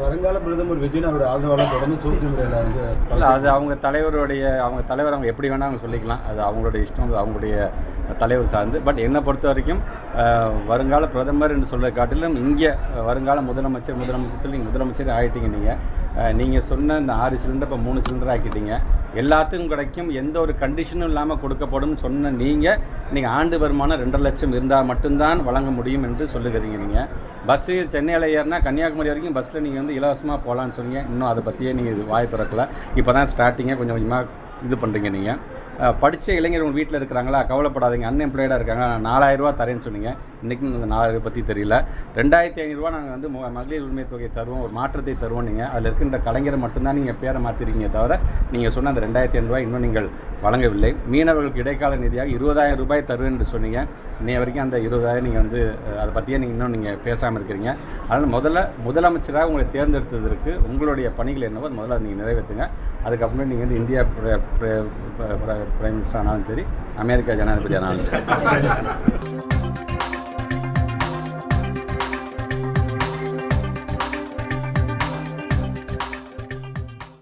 வருங்கால பிரதமர் விஜய் அவருடைய ஆதரவாளர் தொடர்ந்து சோசியல் மீடியாவில் வந்து இல்லை, அது அவங்க தலைவர் அவங்க எப்படி வேணால் அவங்க சொல்லிக்கலாம். அது அவங்களுடைய இஷ்டம், அது அவங்களுடைய தலைவர் சார்ந்து. பட் என்னை பொறுத்த வரைக்கும் வருங்கால பிரதமர் என்று சொல்றதை காட்டிலும் இங்கே வருங்கால முதலமைச்சர் சொல்லி முதலமைச்சர் ஆகிட்டீங்க. நீங்கள் சொன்ன இந்த 6 சிலிண்டர் இப்போ 3 சிலிண்டர் ஆக்கிட்டீங்க. எல்லாத்துக்கும் கிடைக்கும், எந்த ஒரு கண்டிஷனும் இல்லாமல் கொடுக்கப்படும் சொன்ன நீங்கள் ஆண்டு வருமானம் 2.5 லட்சம் இருந்தால் மட்டும்தான் வழங்க முடியும் என்று சொல்லுகிறீங்க. நீங்கள் பஸ்ஸு சென்னையில் ஏறினா கன்னியாகுமரி வரைக்கும் பஸ்ஸில் நீங்கள் வந்து இலவசமாக போகலான்னு சொன்னீங்க. இன்னும் அதை பற்றியே நீங்கள் வாய் திறக்கல. இப்போ தான் ஸ்டார்டிங்காக கொஞ்சம் கொஞ்சமாக இது பண்ணுறீங்க. நீங்கள் படித்த இளைஞர் உங்கள் வீட்டில் இருக்கிறாங்களா, கவலைப்படாதீங்க, அன்எம்ப்ளாய்டாக இருக்காங்க, 4000 ரூபா தரேன்னு சொன்னீங்க. இன்றைக்கும் இந்த 4000 பற்றி தெரியல. 2500 ரூபா நாங்கள் வந்து மகளிர் உரிமை தொகை தருவோம், ஒரு மாற்றத்தை தருவோம். நீங்கள் அதில் இருக்கின்ற கலைஞரை மட்டும்தான் நீங்கள் பேரை மாற்றிருக்கீங்க தவிர நீங்கள் சொன்ன அந்த 2500 ரூபாய் இன்னும் நீங்கள் வழங்கவில்லை. மீனவர்களுக்கு இடைக்கால நிதியாக 20,000 ரூபாய் தருவேன் என்று சொன்னீங்க. இன்னைய வரைக்கும் அந்த 20,000 நீங்கள் வந்து அதை பற்றியே நீங்கள் இன்னும் நீங்கள் பேசாமல் இருக்கிறீங்க. அதனால் முதலமைச்சராக உங்களை தேர்ந்தெடுத்ததற்கு உங்களுடைய பணிகள் என்னவோ அது முதல்ல நீங்கள் நிறைவேற்றுங்க. அதுக்கப்புறம் நீங்கள் வந்து இந்தியா பிரைம் மினிஸ்டர் ஆனாலும் சரி, அமெரிக்கா ஜனாதிபதி ஆனாலும் சரி.